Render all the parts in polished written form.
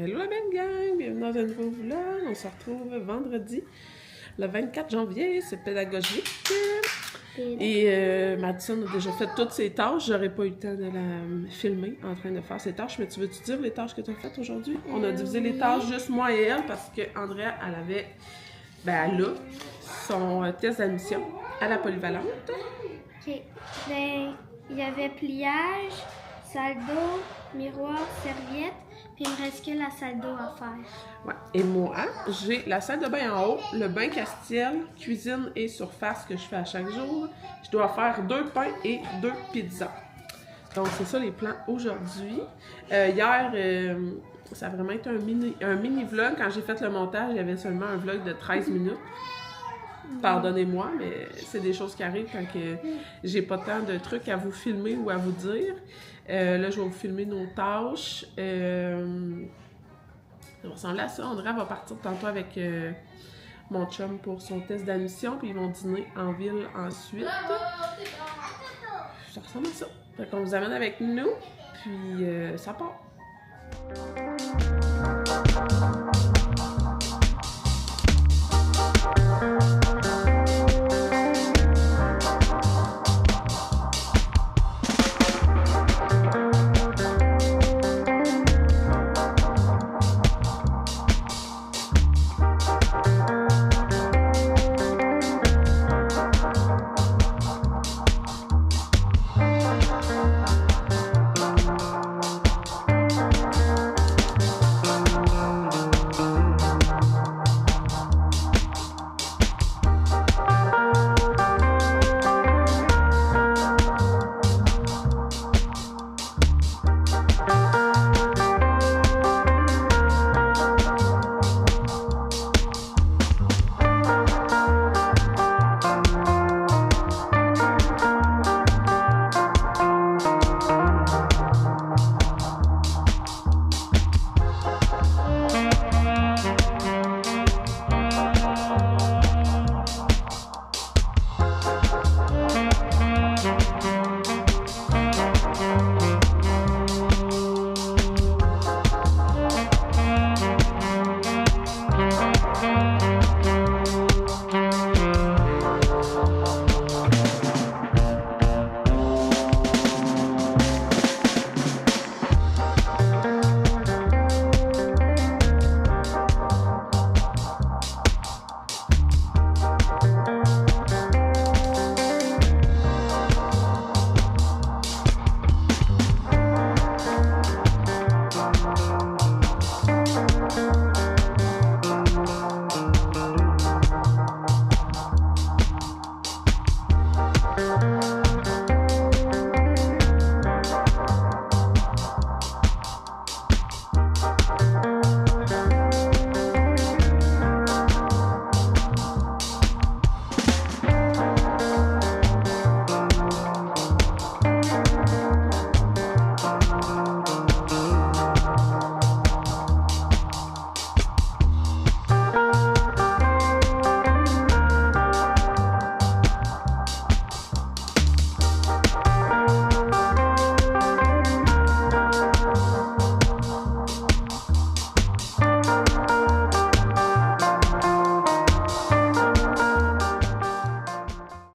Hello la belle gang, bienvenue dans un nouveau vlog. On se retrouve vendredi, le 24 janvier, c'est pédagogique. Et Madison a déjà fait toutes ses tâches. J'aurais pas eu le temps de la filmer en train de faire ses tâches. Mais tu veux-tu dire les tâches que tu as faites aujourd'hui? On a divisé les tâches juste moi et elle parce que Andrea, elle avait, elle a son test d'admission à la polyvalente. OK. Ben, il y avait pliage, salle d'eau, miroir, serviette, puis il me reste que la salle d'eau à faire. Ouais. Et moi, j'ai la salle de bain en haut, le bain Castiel, cuisine et surface que je fais à chaque jour. Je dois faire 2 pains et 2 pizzas. Donc, c'est ça les plans aujourd'hui. Hier, ça a vraiment été un mini vlog. Quand j'ai fait le montage, il y avait seulement un vlog de 13 minutes. Pardonnez-moi, mais c'est des choses qui arrivent quand j'ai pas tant de trucs à vous filmer ou à vous dire. Là, je vais vous filmer nos tâches. Ça ressemble à ça. Andrea va partir tantôt avec mon chum pour son test d'admission, puis ils vont dîner en ville ensuite. Ça ressemble à ça. Fait qu'on vous amène avec nous, puis ça part.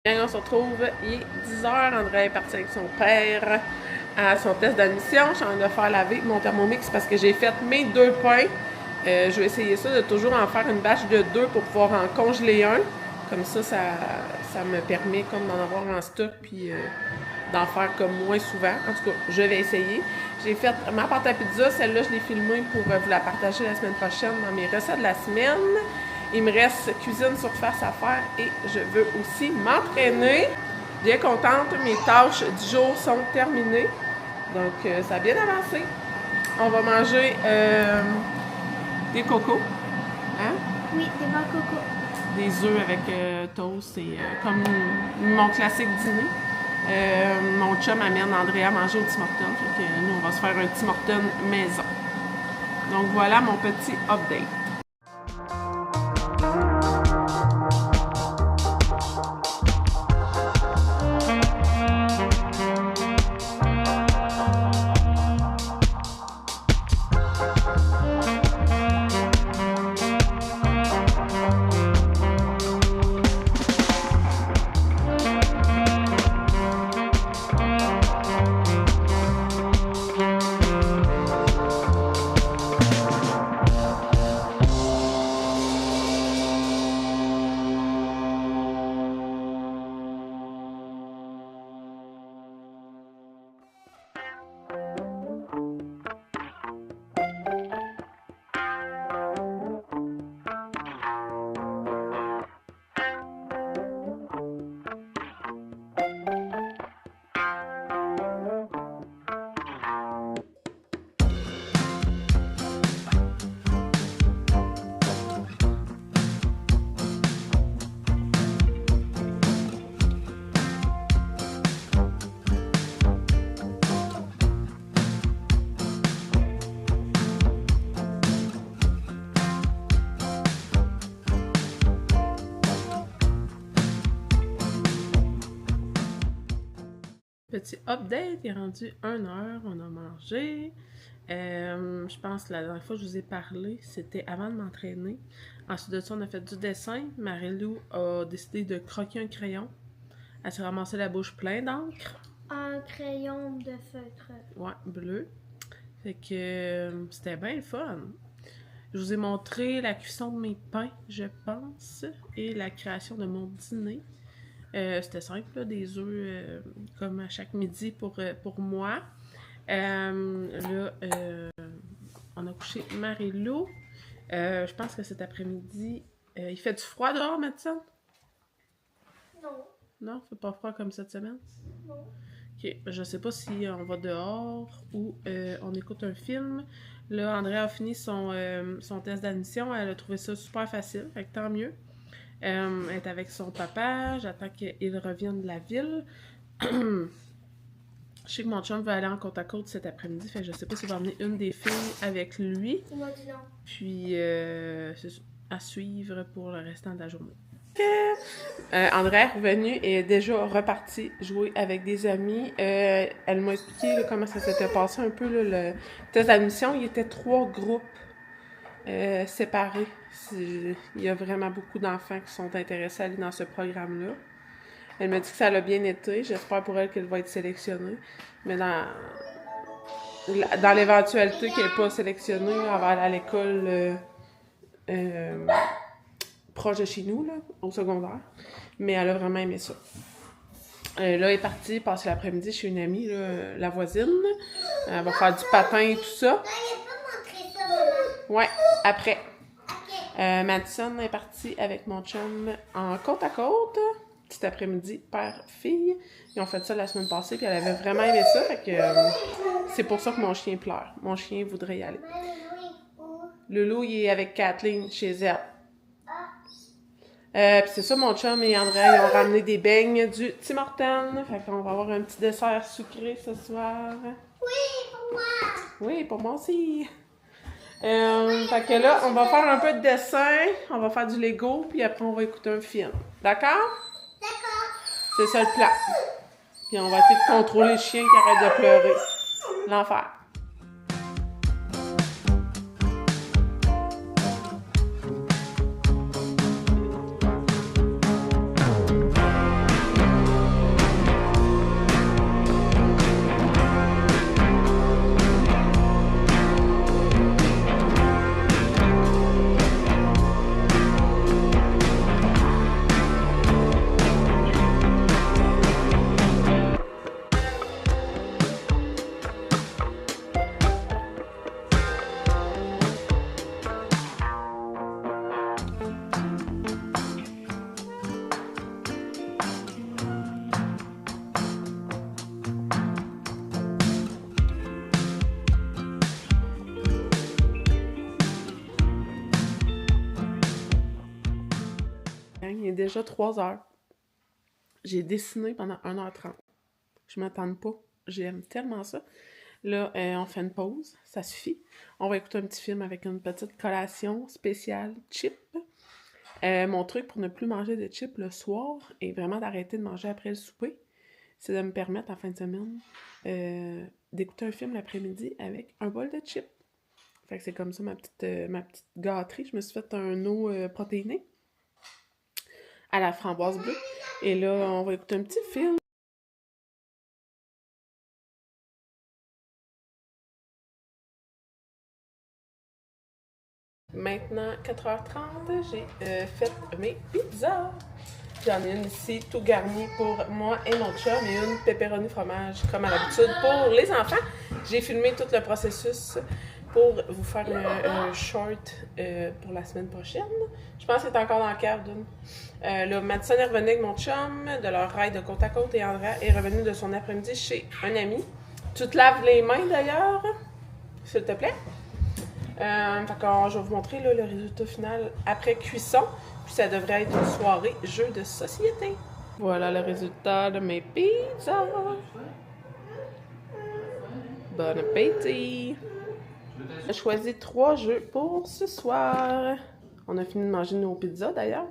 On se retrouve, il est 10h, Andrea est parti avec son père à son test d'admission. Je suis en train de faire laver mon Thermomix parce que j'ai fait mes 2 pains. Je vais essayer ça, de toujours en faire une bâche de 2 pour pouvoir en congeler un. Comme ça, ça me permet comme d'en avoir en stock puis d'en faire comme moins souvent. En tout cas, je vais essayer. J'ai fait ma pâte à pizza, celle-là je l'ai filmée pour vous la partager la semaine prochaine dans mes recettes de la semaine. Il me reste cuisine surface à faire et je veux aussi m'entraîner. Bien contente, mes tâches du jour sont terminées. Donc, ça a bien avancé. On va manger des cocos. Hein? Oui, des bons cocos. Des œufs avec toast et comme mon classique dîner. Mon chum amène Andrea à manger au Tim Hortons. Fait que nous, on va se faire un Tim Hortons maison. Donc, voilà mon petit update. Petit update, il est rendu 1h, on a mangé. Je pense que la dernière fois que je vous ai parlé, c'était avant de m'entraîner. Ensuite de ça, on a fait du dessin. Marie-Lou a décidé de croquer un crayon. Elle s'est ramassée la bouche pleine d'encre. Un crayon de feutre. Ouais, bleu. Fait que c'était bien le fun. Je vous ai montré la cuisson de mes pains, je pense, et la création de mon dîner. C'était simple, là, des œufs comme à chaque midi pour moi. Là, on a couché Marie-Lou. Je pense que cet après-midi, il fait du froid dehors, Madison? Non. Non, il fait pas froid comme cette semaine? Non. Ok, je sais pas si on va dehors ou on écoute un film. Là, Andrea a fini son test d'admission. Elle a trouvé ça super facile, fait que tant mieux. Elle est avec son papa. J'attends qu'il revienne de la ville. Je sais que mon chum veut aller en côte à côte cet après-midi, fait que je sais pas s'il va emmener une des filles avec lui. Il m'a dit non. Puis, c'est à suivre pour le restant de la journée. Andrea est revenue et est déjà repartie jouer avec des amis. Elle m'a expliqué là, comment ça s'était passé un peu là, le test d'admission. Il y était 3 groupes séparés. Il y a vraiment beaucoup d'enfants qui sont intéressés à aller dans ce programme-là. Elle m'a dit que ça l'a bien été. J'espère pour elle qu'elle va être sélectionnée. Mais dans l'éventualité qu'elle n'est pas sélectionnée, elle va aller à l'école proche de chez nous, là, au secondaire. Mais elle a vraiment aimé ça. Là, elle est partie passer l'après-midi chez une amie, là, la voisine. Elle va faire du patin et tout ça. Ouais, après. Madison est partie avec mon chum en côte à côte. Cet après-midi, père-fille. Ils ont fait ça la semaine passée, puis elle avait vraiment aimé ça. Fait que c'est pour ça que mon chien pleure. Mon chien voudrait y aller. Le loup, il est avec Kathleen chez elle. Puis c'est ça, mon chum et Andrea, ils ont ramené des beignes du Tim Hortons. Fait qu'on va avoir un petit dessert sucré ce soir. Oui, pour moi. Oui, pour moi aussi. Fait que là, on va faire un peu de dessin, on va faire du Lego, puis après on va écouter un film. D'accord? D'accord. C'est ça le plan. Puis on va essayer de contrôler le chien qui arrête de pleurer. L'enfer. Il est déjà 3 heures. J'ai dessiné pendant 1h30. Je m'attends pas. J'aime tellement ça. Là, on fait une pause. Ça suffit. On va écouter un petit film avec une petite collation spéciale chips. Mon truc pour ne plus manger de chips le soir et vraiment d'arrêter de manger après le souper, c'est de me permettre en fin de semaine d'écouter un film l'après-midi avec un bol de chips. Fait que c'est comme ça ma petite gâterie. Je me suis fait un eau protéiné à la framboise bleue. Et là, on va écouter un petit film. Maintenant, 4h30, j'ai fait mes pizzas. J'en ai une ici, tout garnie pour moi et mon chum, et une pepperoni fromage, comme à l'habitude, pour les enfants. J'ai filmé tout le processus pour vous faire un short pour la semaine prochaine. Je pense qu'il est encore dans la cave d'une. Là, Madison est revenue avec mon chum de leur ride de côte à côte, et Andrea est revenue de son après-midi chez un ami. Tu te laves les mains d'ailleurs, s'il te plaît. Fait que je vais vous montrer là, le résultat final après cuisson. Puis ça devrait être une soirée jeu de société. Voilà le résultat de mes pizzas. Bon appétit! J'ai choisi 3 jeux pour ce soir. On a fini de manger nos pizzas d'ailleurs.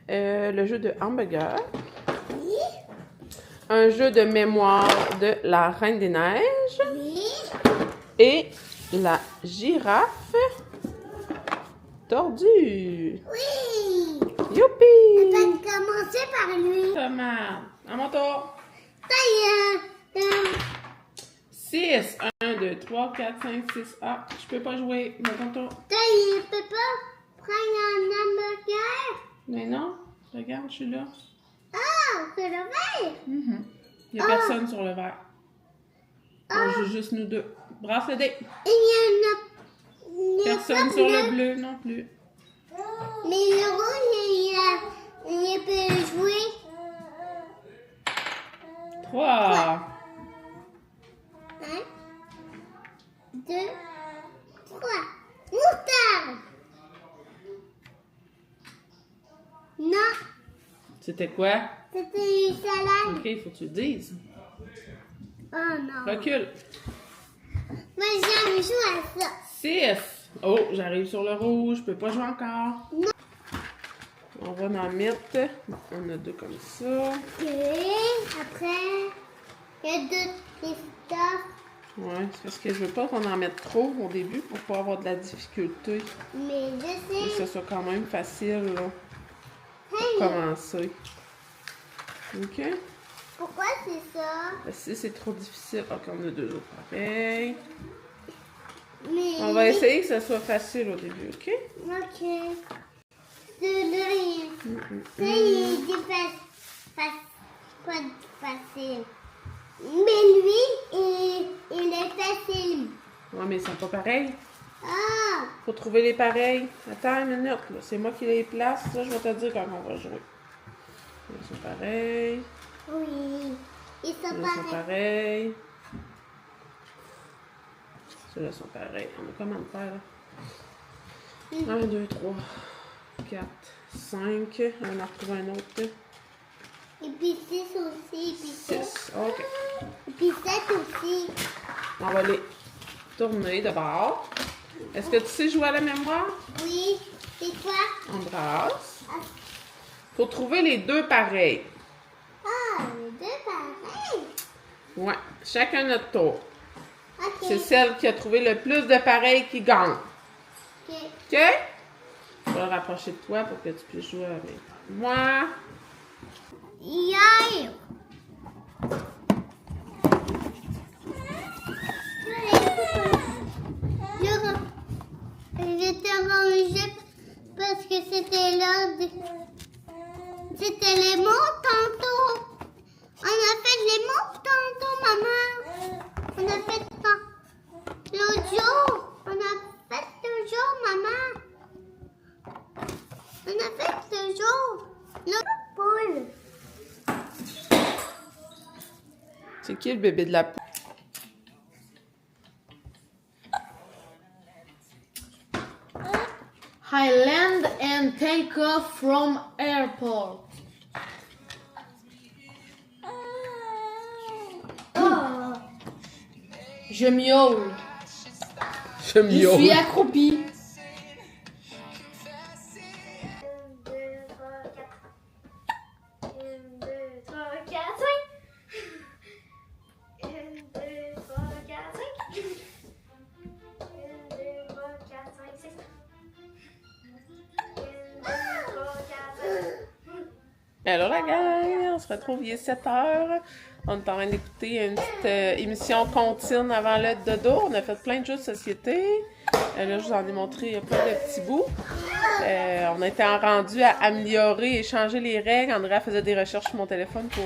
Le jeu de hamburger. un jeu de mémoire de la Reine des Neiges. Oui. Et la girafe tordue. Oui. Youpi! On va commencer par lui. Tomate. À mon tour. Ça y est. 6. 1, 2, 3, 4, 5, 6. Ah, je peux pas jouer. Mais ton tour. Ça y est, peut pas prendre un hamburger. Mais non. Regarde, je suis là. Ah, c'est le verre. Il n'y a personne sur le verre. On joue juste nous deux. Brasse le dé. Il y a Personne pas sur bleu. le bleu non plus. Mais le rouge, il peut jouer. 3. 1, 2, 3. Moutarde. Non, C'était quoi? c'était une salade. Ok, il faut que tu le dises. Oh non. Recule. Moi, j'aime jouer à ça. 6. Oh, j'arrive sur le rouge. Je peux pas jouer encore. Non. On va dans mythe. On a 2 comme ça. Ok, après, il y a des stuff. Ouais, c'est parce que je veux pas qu'on en mette trop au début pour pas avoir de la difficulté. Mais je Et que sais. ce soit quand même facile là, pour Hey, commencer. Ok? pourquoi c'est ça? Si c'est trop difficile. Ok, on a 2 autres pareils. Mais On va essayer que ce soit facile au début, ok? Ok. Celui-là, ça, il est pas facile. Mais lui, il est facile. Ouais, mais ils sont pas pareils. Ah, Faut trouver les pareils. Attends une minute, là. C'est moi qui les place. Ça, je vais te dire quand on va jouer. Ils sont pareils. oui. Ils sont Ceux-là sont pareils. pareils. Ceux-là sont pareils. On a comment de faire, là? 1, 2, 3, 4, 5. On en retrouve un autre. Et puis 6 aussi. Et puis 7. 6. OK. Et puis 7 aussi. On va les tourner de bord. Est-ce que tu sais jouer à la mémoire? Oui. C'est quoi? On brasse. Ah, Faut trouver les 2 pareils. les deux pareils. Ouais. Chacun notre tour. Ok. C'est celle qui a trouvé le plus de pareils qui gagne. Ok. OK? Je vais le rapprocher de toi pour que tu puisses jouer avec moi. Yay! J'étais rangée parce que c'était l'heure de... C'était les mots tantôt. On a fait les mots tantôt, maman. On a fait ça. L'autre jour. On a fait toujours, maman. On a fait toujours. L'autre poule. C'est qui le bébé de la poule? I land and take off from airport. Oh. Je miaule. Je Je suis accroupi. 1, 2, 3, 4. 1, 2, 3, 4, 5. 1, 2, 3, 4, 5. 1, 2, 3, 4, 5, 6. 1, 2, 3, 4, 5. Alors la gang, on se retrouve il est 7 heures. On est en train d'écouter une petite émission continue avant le dodo. On a fait plein de jeux de société. Là, je vous en ai montré plein de petits bouts. On était rendu à améliorer et changer les règles. Andrea faisait des recherches sur mon téléphone pour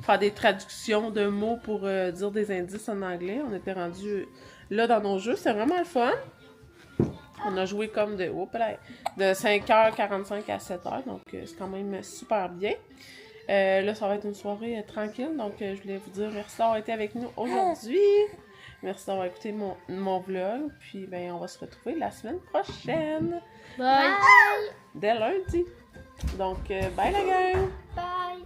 faire des traductions de mots pour dire des indices en anglais. On était rendu là dans nos jeux. C'était vraiment le fun. On a joué comme de 5h45 à 7h, donc c'est quand même super bien. Là, ça va être une soirée tranquille, donc je voulais vous dire merci d'avoir été avec nous aujourd'hui. Merci d'avoir écouté mon vlog, puis ben, on va se retrouver la semaine prochaine, Bye. dès lundi. Donc, bye la gang! Bye.